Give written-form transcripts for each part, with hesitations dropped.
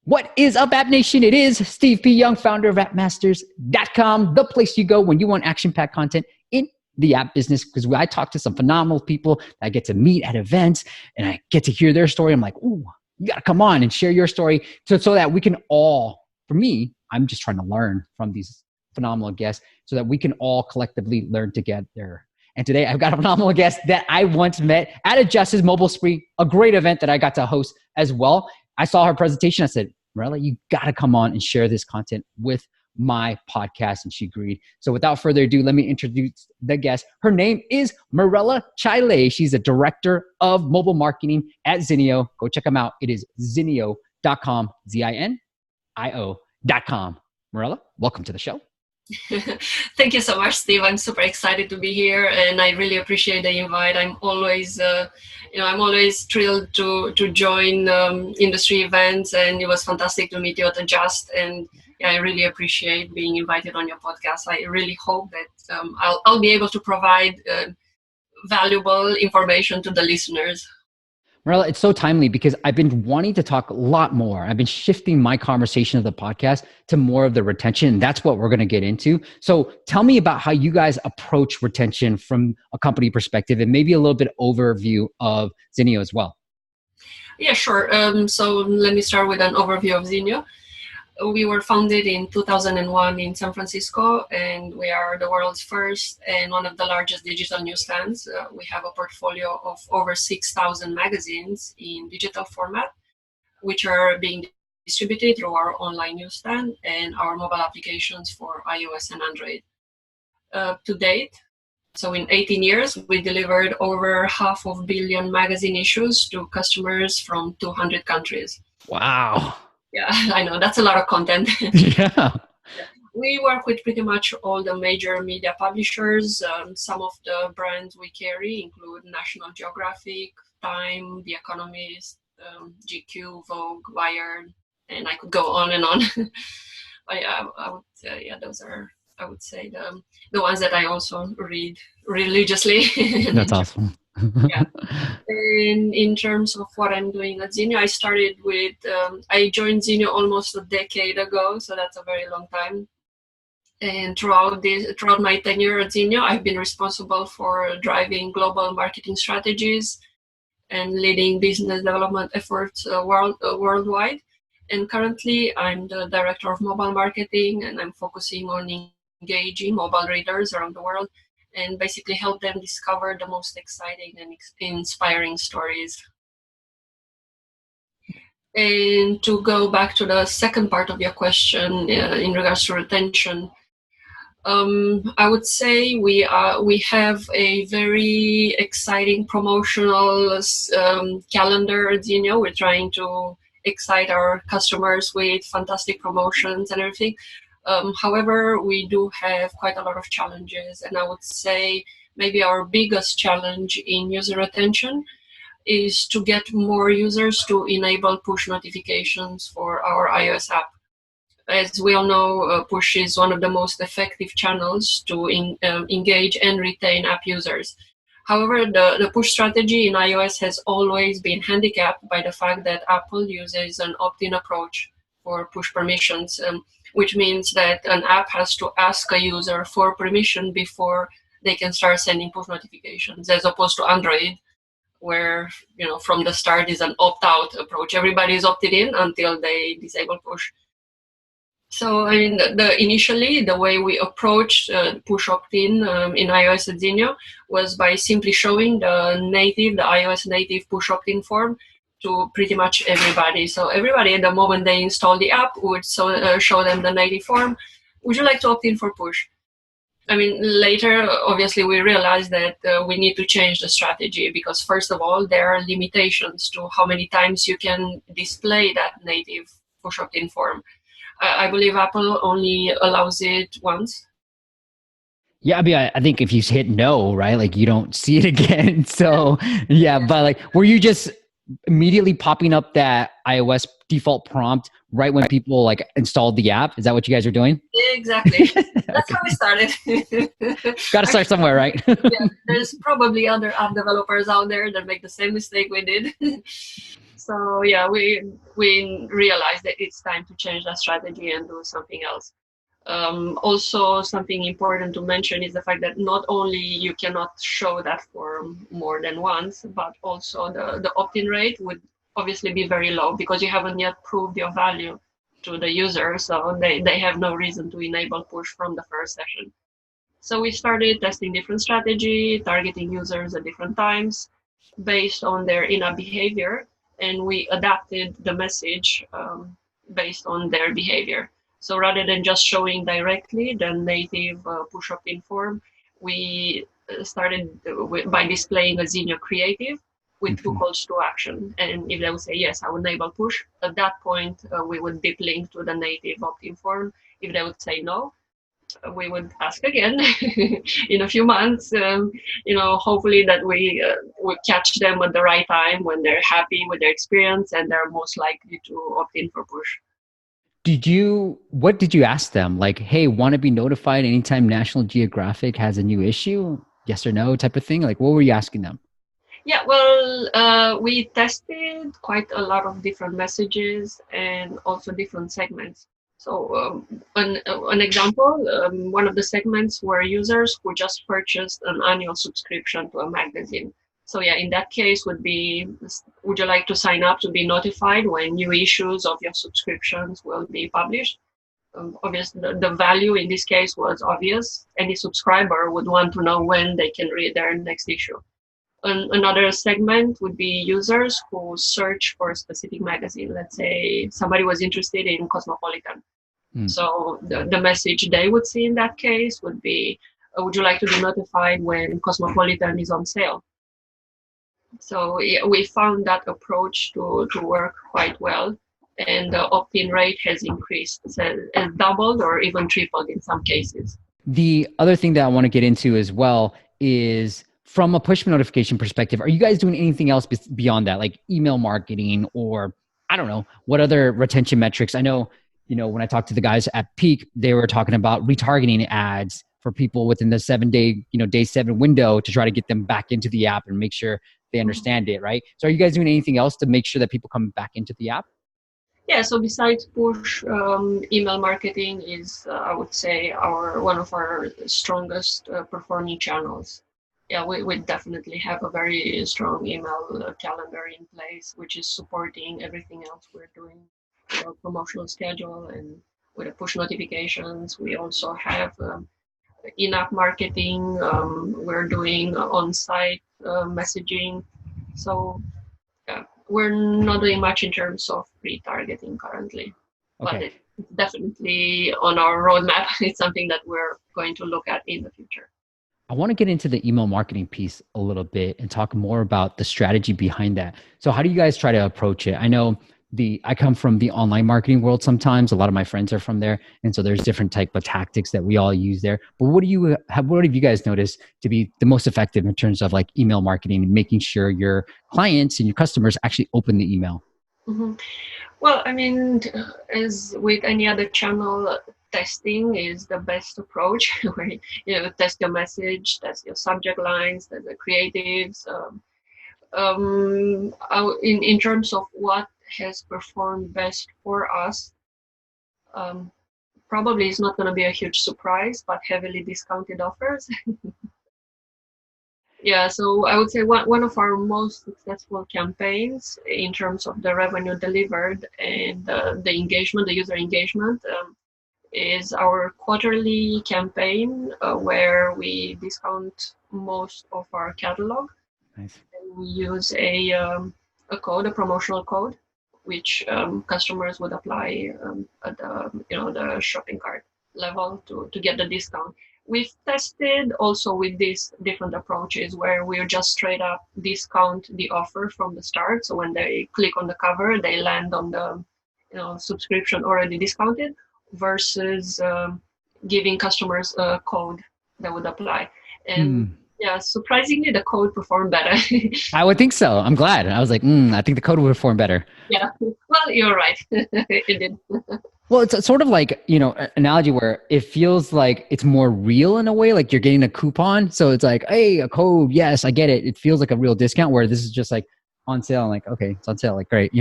What is up, App Nation? It is Steve P. Young, founder of appmasters.com, the place you go when you want action-packed content in the app business, because I talk to some phenomenal people that I get to meet at events and I get to hear their story. I'm like, ooh, you got to come on and share your story so that we can all, for me, I'm just trying to learn from these phenomenal guests so that we can all collectively learn together. And today I've got a phenomenal guest that I once met at a Justice Mobile Spree, a great event that I got to host as well. I saw her presentation. I said, Mirela, you got to come on and share this content with my podcast. And she agreed. So without further ado, let me introduce the guest. Her name is Mirela Cialai. She's a director of mobile marketing at Zinio. Go check them out. It is zinio.com, Zinio.com. Mirela, welcome to the show. Thank you so much, Steve. I'm super excited to be here, and I really appreciate the invite. I'm always, I'm always thrilled to join industry events, and it was fantastic to meet you at Adjust. And yeah, I really appreciate being invited on your podcast. I really hope that I'll be able to provide valuable information to the listeners. Mirela, it's so timely because I've been wanting to talk a lot more. I've been shifting my conversation of the podcast to more of the retention. And that's what we're going to get into. So tell me about how you guys approach retention from a company perspective and maybe a little bit overview of Zinio as well. Yeah, sure. So let me start with an overview of Zinio. We were founded in 2001 in San Francisco, and we are the world's first and one of the largest digital newsstands. We have a portfolio of over 6,000 magazines in digital format, which are being distributed through our online newsstand and our mobile applications for iOS and Android. To date, so in 18 years, we delivered over 500 million magazine issues to customers from 200 countries. Wow. Yeah, I know, that's a lot of content. Yeah. We work with pretty much all the major media publishers. Some of the brands we carry include National Geographic, Time, The Economist, GQ, Vogue, Wired, and I could go on and on. I would say, those are, I would say, the ones that I also read religiously. That's awesome. Yeah. And in terms of what I'm doing at Zinio, I started with, I joined Zinio almost a decade ago, so that's a very long time. And throughout my tenure at Zinio, I've been responsible for driving global marketing strategies and leading business development efforts worldwide. And currently, I'm the director of mobile marketing, and I'm focusing on engaging mobile readers around the world and basically help them discover the most exciting and inspiring stories. And to go back to the second part of your question in regards to retention, I would say we have a very exciting promotional calendar at Zinio. We're trying to excite our customers with fantastic promotions and everything. However, we do have quite a lot of challenges, and I would say maybe our biggest challenge in user retention is to get more users to enable push notifications for our iOS app. As we all know, push is one of the most effective channels to engage and retain app users. However, the push strategy in iOS has always been handicapped by the fact that Apple uses an opt-in approach for push permissions, which means that an app has to ask a user for permission before they can start sending push notifications, as opposed to Android, where from the start is an opt-out approach. Everybody is opted in until they disable push. So I mean, initially the way we approached push opt-in in iOS at Zinio was by simply showing the iOS native push opt-in form to pretty much everybody. So everybody, at the moment they install the app, would show them the native form. Would you like to opt in for push? I mean, later, obviously, we realized that we need to change the strategy because, first of all, there are limitations to how many times you can display that native push opt-in form. I believe Apple only allows it once. Yeah, I mean, I think if you hit no, right, like you don't see it again. So yeah, but like, were you just immediately popping up that iOS default prompt right when people like installed the app? Is that what you guys are doing? Exactly. That's how we started. Got to start somewhere, right? Yeah, there's probably other app developers out there that make the same mistake we did. So yeah, we realized that it's time to change that strategy and do something else. Also, something important to mention is the fact that not only you cannot show that for more than once, but also the opt-in rate would obviously be very low because you haven't yet proved your value to the user. So they have no reason to enable push from the first session. So we started testing different strategy, targeting users at different times based on their in-app behavior, and we adapted the message based on their behavior. So rather than just showing directly the native push opt-in form, we started by displaying a Zinio creative with two calls to action. And if they would say, yes, I will enable push, at that point, we would deep link to the native opt-in form. If they would say no, we would ask again in a few months, hopefully that we would catch them at the right time when they're happy with their experience and they're most likely to opt in for push. What did you ask them? Like, hey, want to be notified anytime National Geographic has a new issue? Yes or no type of thing? Like, what were you asking them? Yeah, well, we tested quite a lot of different messages and also different segments. So an example, one of the segments were users who just purchased an annual subscription to a magazine. So yeah, in that case would you like to sign up to be notified when new issues of your subscriptions will be published? Obviously, the value in this case was obvious. Any subscriber would want to know when they can read their next issue. Another segment would be users who search for a specific magazine. Let's say somebody was interested in Cosmopolitan. So the message they would see in that case would be, would you like to be notified when Cosmopolitan is on sale? So yeah, we found that approach to work quite well. And the opt-in rate has increased, has doubled or even tripled in some cases. The other thing that I want to get into as well is from a push notification perspective, are you guys doing anything else beyond that, like email marketing or I don't know, what other retention metrics? I know, when I talked to the guys at Peak, they were talking about retargeting ads for people within the 7-day, day 7 window to try to get them back into the app and make sure they understand it, right? So are you guys doing anything else to make sure that people come back into the app? Yeah, so besides push, email marketing is, I would say, one of our strongest performing channels. Yeah, we definitely have a very strong email calendar in place, which is supporting everything else we're doing with our promotional schedule and with the push notifications. We also have in-app marketing. We're doing on-site messaging. So yeah, we're not doing much in terms of retargeting currently, but it's definitely on our roadmap. It's something that we're going to look at in the future. I want to get into the email marketing piece a little bit and talk more about the strategy behind that. So how do you guys try to approach it? I know I come from the online marketing world sometimes. A lot of my friends are from there. And so there's different type of tactics that we all use there. But what have you guys noticed to be the most effective in terms of like email marketing and making sure your clients and your customers actually open the email? Mm-hmm. Well, I mean, as with any other channel, testing is the best approach. Where test your message, test your subject lines, test the creatives. In terms of what has performed best for us, probably it's not going to be a huge surprise, but heavily discounted offers. Yeah, so I would say one of our most successful campaigns in terms of the revenue delivered and the engagement, the user engagement, is our quarterly campaign where we discount most of our catalog. Nice. And we use a promotional code, which customers would apply at the shopping cart level to get the discount. We've tested also with these different approaches where we just straight up discount the offer from the start. So when they click on the cover, they land on the subscription already discounted, versus giving customers a code that would apply. And yeah, surprisingly, the code performed better. I would think so. I'm glad. I was like, I think the code would perform better. Yeah, well, you're right. It did. Well, it's sort of like, analogy where it feels like it's more real in a way, like you're getting a coupon. So it's like, hey, a code. Yes, I get it. It feels like a real discount, where this is just like, on sale. I'm like, okay, it's on sale. Like, great,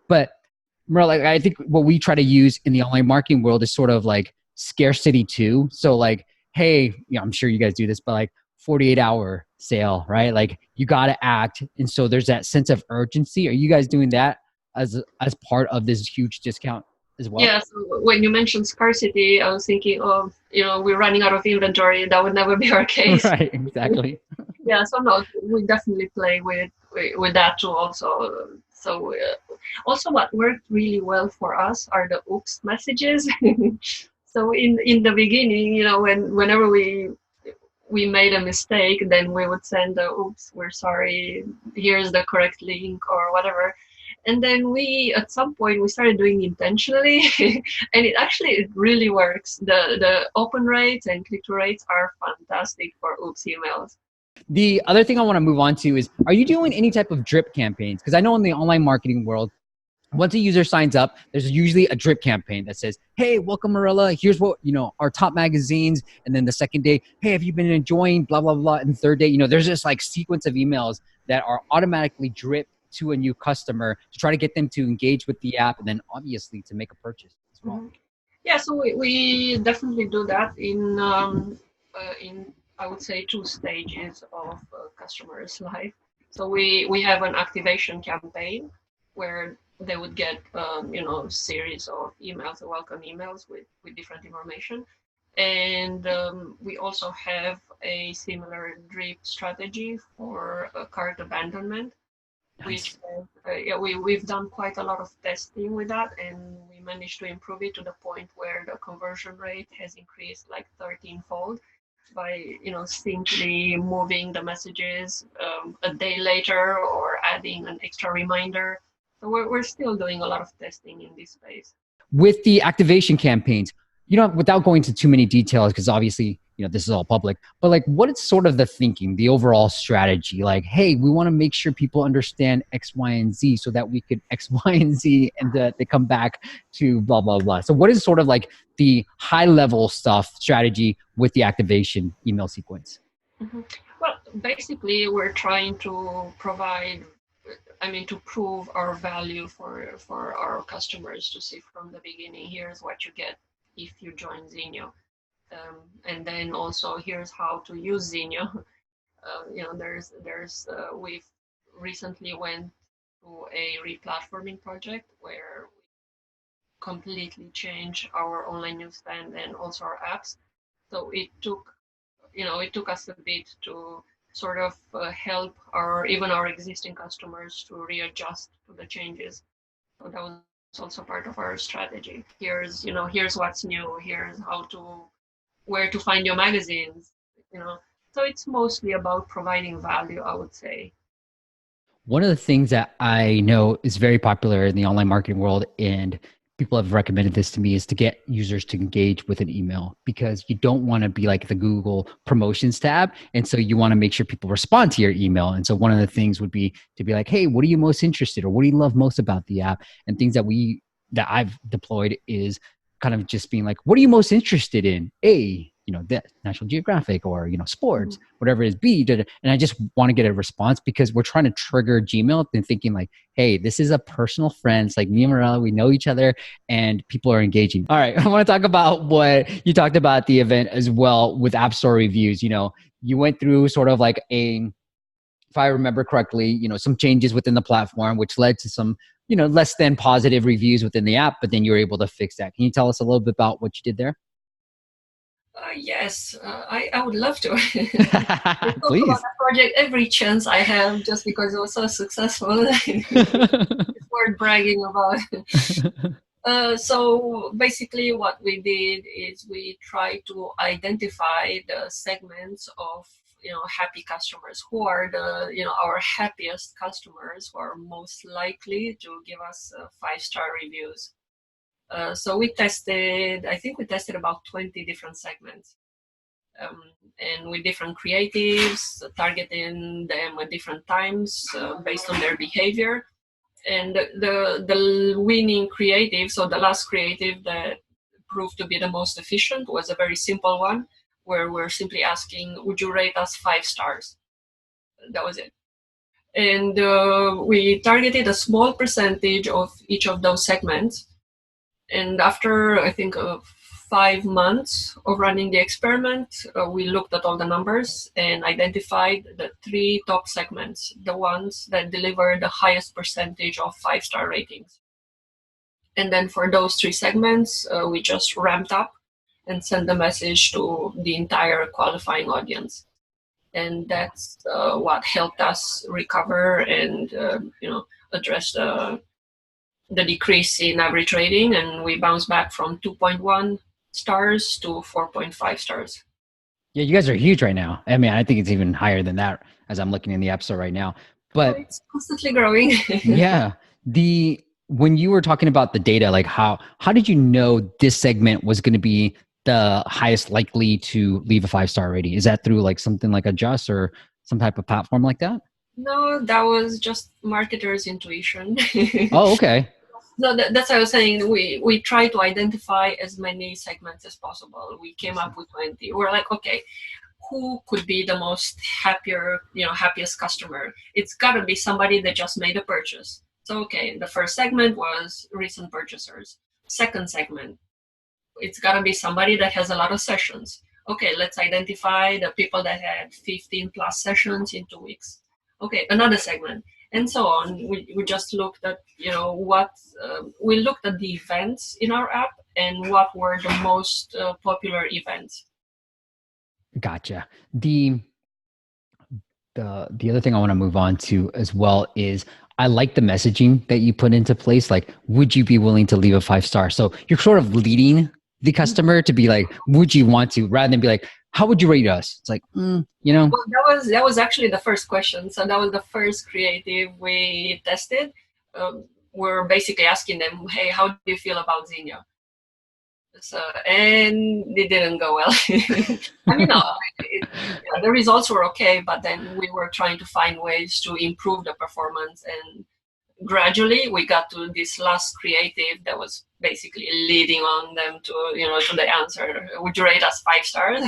but more like, I think what we try to use in the online marketing world is sort of like scarcity too. So like, hey, I'm sure you guys do this, but like 48-hour sale, right? Like you got to act. And so there's that sense of urgency. Are you guys doing that as part of this huge discount as well? Yeah, so when you mentioned scarcity, I was thinking, oh, we're running out of inventory. That would never be our case. Right, exactly. Yeah, so no, we definitely play with that too. Also, so also what worked really well for us are the oops messages. So in the beginning, whenever we made a mistake, then we would send the oops, we're sorry, here's the correct link or whatever. And then at some point we started doing intentionally and it really works. The open rates and click-through rates are fantastic for oops emails. The other thing I want to move on to is, are you doing any type of drip campaigns? Because I know in the online marketing world, once a user signs up, there's usually a drip campaign that says, hey, welcome, Mirela. Here's what, our top magazines. And then the second day, hey, have you been enjoying blah, blah, blah. And the third day, there's this like sequence of emails that are automatically dripped to a new customer to try to get them to engage with the app and then obviously to make a purchase as well. Mm-hmm. Yeah, so we definitely do that in I would say 2 stages of customers' life. So we have an activation campaign where they would get series of emails, welcome emails with different information, and we also have a similar drip strategy for cart abandonment. Nice. Which we've done quite a lot of testing with that, and we managed to improve it to the point where the conversion rate has increased like 13-fold by simply moving the messages a day later or adding an extra reminder. So we're still doing a lot of testing in this space. With the activation campaigns, without going into too many details, because obviously, this is all public, but like, what is sort of the thinking, the overall strategy? Like, hey, we want to make sure people understand X, Y, and Z so that we could X, Y, and Z and they come back to blah, blah, blah. So what is sort of like the high level stuff strategy with the activation email sequence? Mm-hmm. Well, basically, we're trying to to prove our value for our customers to see from the beginning, here's what you get if you join Zinio. And then also here's how to use Zinio. We've recently went to a replatforming project where we completely changed our online newsstand and also our apps. So it took us a bit to sort of help our existing customers to readjust to the changes. So that was also part of our strategy. Here's what's new. Here's where to find your magazines. So it's mostly about providing value, I would say. One of the things that I know is very popular in the online marketing world, and people have recommended this to me, is to get users to engage with an email, because you don't want to be like the Google promotions tab. And so you want to make sure people respond to your email. And so one of the things would be to be like, hey, what are you most interested, or what do you love most about the app? And things that I've deployed is kind of just being like, what are you most interested in? The National Geographic, or, sports, whatever it is, B. And I just want to get a response, because we're trying to trigger Gmail and thinking like, hey, this is a personal friend. It's like me and Mirela, we know each other, and people are engaging. All right. I want to talk about what you talked about at the event as well with App Store reviews. You went through sort of like if I remember correctly, some changes within the platform, which led to some, less than positive reviews within the app, but then you were able to fix that. Can you tell us a little bit about what you did there? Yes, I would love to. I talk Please. about the project every chance I have, just because it was so successful. It's worth bragging about. So basically what we did is we tried to identify the segments of happy customers, who are our happiest customers, who are most likely to give us 5-star reviews. So I think we tested about 20 different segments, and with different creatives, targeting them at different times based on their behavior. And the winning creative, so the last creative that proved to be the most efficient, was a very simple one, where we're simply asking, would you rate us 5 stars? That was it. And we targeted a small percentage of each of those segments. And after, I think, 5 months of running the experiment, we looked at all the numbers and identified the 3 top segments, the ones that deliver the highest percentage of 5-star ratings. And then for those 3 segments, we just ramped up and sent the message to the entire qualifying audience. And that's what helped us recover and address the decrease in average rating, and we bounced back from 2.1 stars to 4.5 stars. Yeah, you guys are huge right now. I mean, I think it's even higher than that as I'm looking in the App Store right now. But it's constantly growing. Yeah, when you were talking about the data, like how did you know this segment was going to be the highest likely to leave a 5-star rating? Is that through like something like Adjust or some type of platform like that? No, that was just marketers' intuition. Oh, okay. No, that's what I was saying. We try to identify as many segments as possible. We came up with 20. We're like, okay, who could be the most happiest customer? It's got to be somebody that just made a purchase. So, okay, the first segment was recent purchasers. Second segment, it's got to be somebody that has a lot of sessions. Okay, let's identify the people that had 15 plus sessions in 2 weeks. Okay, another segment, and so on. We just looked at, we looked at the events in our app and what were the most popular events. Gotcha. The other thing I want to move on to as well is I like the messaging that you put into place. Like, would you be willing to leave a 5-star? So you're sort of leading the customer to be like, would you want to, rather than be like, how would you rate us? It's like, Well, that was actually the first question. So that was the first creative we tested. We're basically asking them, hey, how do you feel about Zinio? So, and it didn't go well. I mean, the results were okay, but then we were trying to find ways to improve the performance, and gradually we got to this last creative that was basically leading on them to the answer. Would you rate us 5 stars?